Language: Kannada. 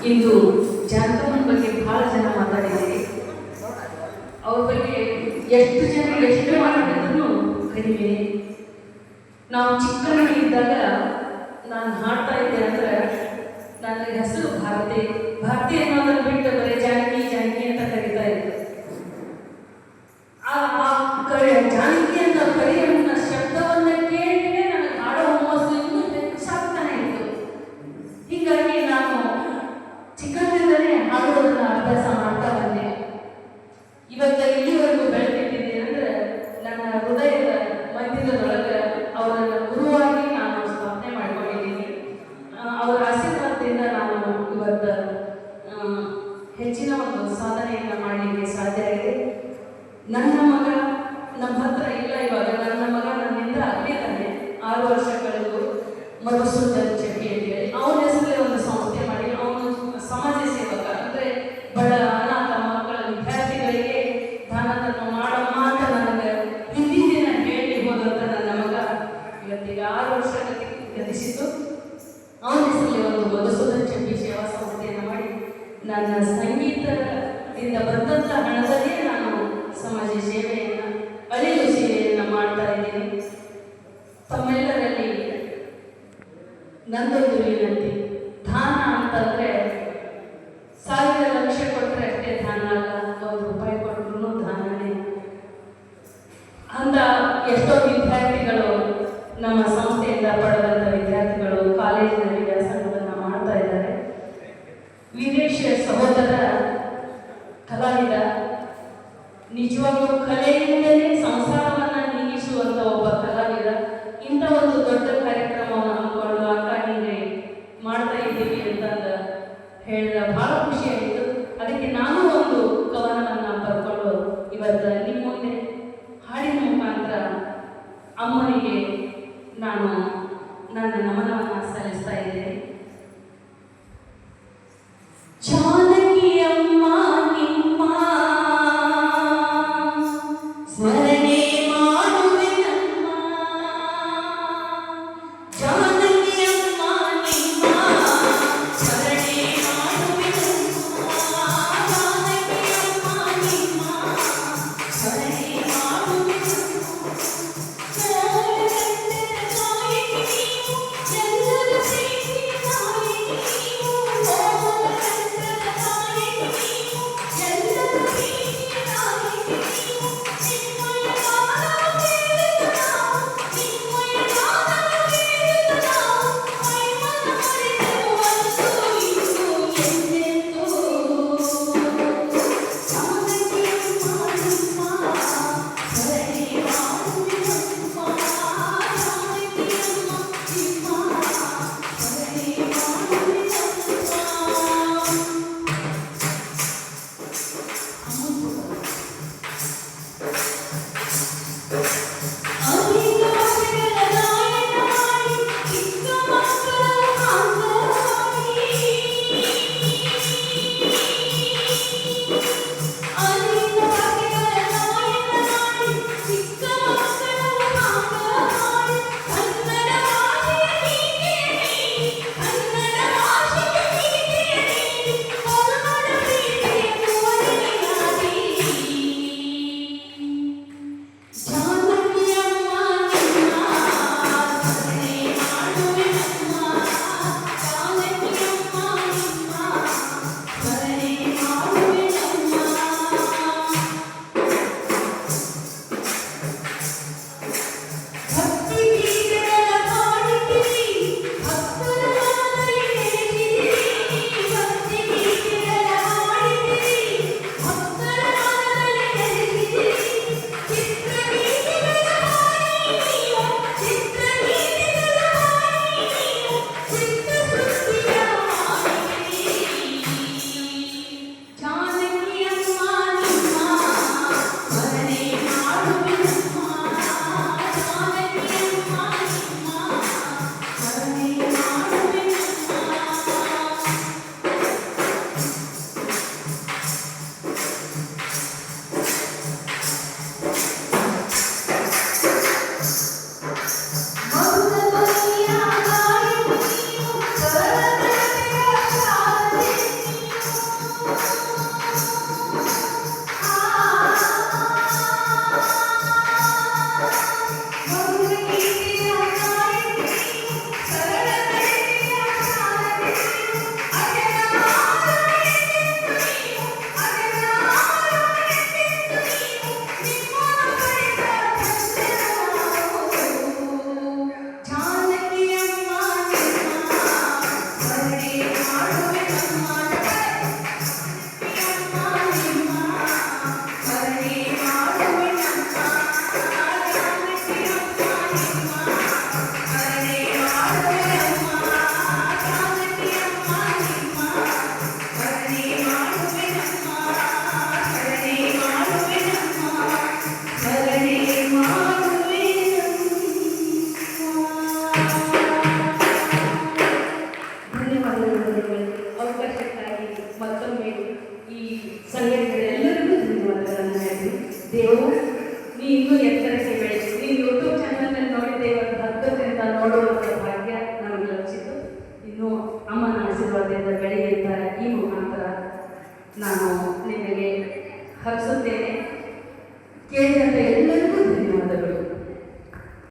ಇಂದು ಜಾನಕಮ್ಮನ ಬಗ್ಗೆ ಬಹಳ ಜನ ಮಾತಾಡಿದ್ದೀರಿ. ಅವ್ರ ಬಗ್ಗೆ ಎಷ್ಟು ಜನ ಎಷ್ಟು ಮಾತಾಡಿದ್ರು ಕಡಿಮೆ. ನಾವು ಚಿಕ್ಕವರಿದ್ದಾಗ ನಾನು ಹಾಡ್ತಾ ಇದ್ದೆ ಅಂದ್ರೆ ನನ್ನ ಹೆಸರು ಭಾರತಿ. ಭಾರತಿ ಅನ್ನೋದನ್ನು ಬಿಟ್ಟು ಬರೀ ಜಾನಕಿ ಜಾನಕಿ ಅಂತ ಕರೀತಾ ಇದ್ದೆ. ಜಾನಕಿ ಅಂತ ಕರೆಯುವ ಶಬ್ದವನ್ನ ಕೇಳಿದ್ರೆ ನನಗೆ ಹಾಡೋ ಹುಮ್ಮಸ್ಸು ಇನ್ನೂ ಹೆಚ್ಚಾಗ್ತಾನೆ ಇತ್ತು. ಹೀಗಾಗಿ ನಾನು ಚಿಕ್ಕಂದಿನಲ್ಲೇ ಹಾಡುವುದನ್ನ ಅಭ್ಯಾಸ ಮಾಡ್ತಾ ಬಂದೆ. ಇವತ್ತು ಇಲ್ಲಿವರೆಗೂ ಬೆಳೆದಿದ್ದೀನಿ ಅಂದ್ರೆ ನನ್ನ ಹೃದಯದ ಮಧ್ಯದೊಳಗೆ ಅವರನ್ನ ಗುರುವಾಗಿ ನಾನು ಸ್ಥಾಪನೆ ಮಾಡ್ಕೊಂಡಿದ್ದೀನಿ. ಅವರ ಆಶೀರ್ವಾದದಿಂದ ನಾನು ಇವತ್ತು ಹೆಚ್ಚಿನ ಒಂದು ಸಾಧನೆಯನ್ನು ಮಾಡಲಿಕ್ಕೆ ಸಾಧ್ಯ ಇದೆ. ನನ್ನ ಮಗ ನಮ್ಮ ಹತ್ರ ಇಲ್ಲ ಇವಾಗ. ನನ್ನ ಮಗ ನನ್ನಿಂದ ಅಲ್ಲೇ ತಾನೆ 6 ವರ್ಷ ಕಳೆದು ಮಧುಸೂದನ್ ಚೆಟ್ಟಿ ಅಂತೇಳಿ ಅವನ ಹೆಸರಲ್ಲೇ ಒಂದು ಸಂಸ್ಥೆ ಮಾಡಿ ಅವನು ಸಮಾಜ ಸೇವಕ. ಅಂದರೆ ಬಡ ಅನಾಥ ಮಕ್ಕಳ ವಿದ್ಯಾರ್ಥಿಗಳಿಗೆ ದಾನ ಧರ್ಮ ಮಾಡಮ್ಮ ಅಂತ ನನಗೆ ಹಿಂದಿನ ದಿನ ಹೇಳಿ ಹೋದಂತ ನನ್ನ ಮಗ ಇವತ್ತಿಗೆ 6 ವರ್ಷ ಗತಿಸಿತು. ಅವನ ಹೆಸರಲ್ಲಿ ಒಂದು ಮಧುಸೂದನ್ ಚೆಟ್ಟಿ ಸೇವಾ ಸಂಸ್ಥೆಯನ್ನು ಮಾಡಿ ನನ್ನ ಸಂಗೀತದಿಂದ ಬಂದಂಥ ಹಣದಲ್ಲೇ ನಾನು ಸಮಾಜ ಸೇವೆಯನ್ನು ಅಳಿಲು ಸೇವೆಯನ್ನು ಮಾಡ್ತಾ ಇದ್ದೀನಿ. ತಮ್ಮೆಲ್ಲರಲ್ಲಿ ನಂದೊಂದು ವಿನಂತಿ, ದಾನ ಅಂತಂದ್ರೆ 1000 ಲಕ್ಷ ಕೊಟ್ಟರೆ ಅಷ್ಟೇ ದಾನ ಅಲ್ಲ, 1 ರೂಪಾಯಿ ಕೊಟ್ಟರು ದಾನನೇ ಅಂತ. ಎಷ್ಟೋ ವಿದ್ಯಾರ್ಥಿಗಳು ನಮ್ಮ ಸಂಸ್ಥೆಯಿಂದ ಪಡೆದಂಥ ವಿದ್ಯಾರ್ಥಿಗಳು ಕಾಲೇಜಿನಲ್ಲಿ ವ್ಯಾಸಂಗವನ್ನು ಮಾಡ್ತಾ ಇದ್ದಾರೆ. ವಿದೇಶಿಯ ಸಹೋದರ ಕಲಾವಿದ ನಿಜವಾಗ್ಲೂ ಕಲೆಯಿಂದಲೇ ಸಂಸಾರವನ್ನು ನೀಗಿಸುವಂಥ ಒಬ್ಬ ಕಲಾವಿದ. ಇಂಥ ಒಂದು ದೊಡ್ಡ ಕಾರ್ಯಕ್ರಮವನ್ನು ಹಮ್ಮಿಕೊಂಡು ಅಕ್ಕ ಹಿಂಗೆ ಮಾಡ್ತಾ ಇದ್ದೀವಿ ಅಂತಂದು ಹೇಳಿದ ಬಹಳ ಖುಷಿ ಆಯಿತು. ಅದಕ್ಕೆ ನಾನು ಒಂದು ಕವನವನ್ನು ಬರ್ಕೊಂಡು ಇವತ್ತು ನಿಮ್ಮ ಮುಂದೆ ಹಾಡಿನ ಮುಖಾಂತರ ಅಮ್ಮನಿಗೆ ನಾನು ನನ್ನ ನಮನವನ್ನು ಸಲ್ಲಿಸ್ತಾ ಇದ್ದೇನೆ. ಜಾನಕಿ ಅಮ್ಮ ನಿಮ್ಮ ಸ್ಮರಣೆ ಮಾಡುವೆನಮ್ಮ, ಜಾನಕಿ ಅಮ್ಮ ನಿಮ್ಮ ಸ್ಮರಣೆ ಮಾಡುವೆನಮ್ಮ, ಜಾನಕಿ ಅಮ್ಮ ನಿಮ್ಮ ಸ್ಮರಣೆ ಮಾಡುವೆನಮ್ಮ. ಜಾನಕಿ ನೀವು ಎಲ್ಲರೂ ಸೇರಿ ಹಾಡುವುದರಲ್ಲಿ ಅವಕಾಶಕ್ಕಾಗಿ ಮತ್ತೊಮ್ಮೆ ಈ ಸಂಘಟನೆಗಳೆಲ್ಲರಿಗೂ ಧನ್ಯವಾದಗಳನ್ನು ಹೇಳಿ ದೇವರು ನೀ ಇನ್ನೂ ಎತ್ತರಕ್ಕೆ ಬೆಳೆಸಿ ನೀನು ಯೂಟ್ಯೂಬ್ ಚಾನಲ್ನಲ್ಲಿ ನೋಡಿದ್ದೆ ಇವತ್ತು ಹತ್ತರಿಂದ ನೋಡುವಂಥ ಭಾಗ್ಯ ನಮಗೆ ಲಭಿಸಿತು. ಇನ್ನು ಅಮ್ಮನ ಆಶೀರ್ವಾದದಿಂದ ಬೆಳೆಯುತ್ತ ಈ ಮುಖಾಂತರ ನಾನು ನಿನಗೆ ಹರಿಸುತ್ತೇನೆ. ಕೇಳಿದಂತೆ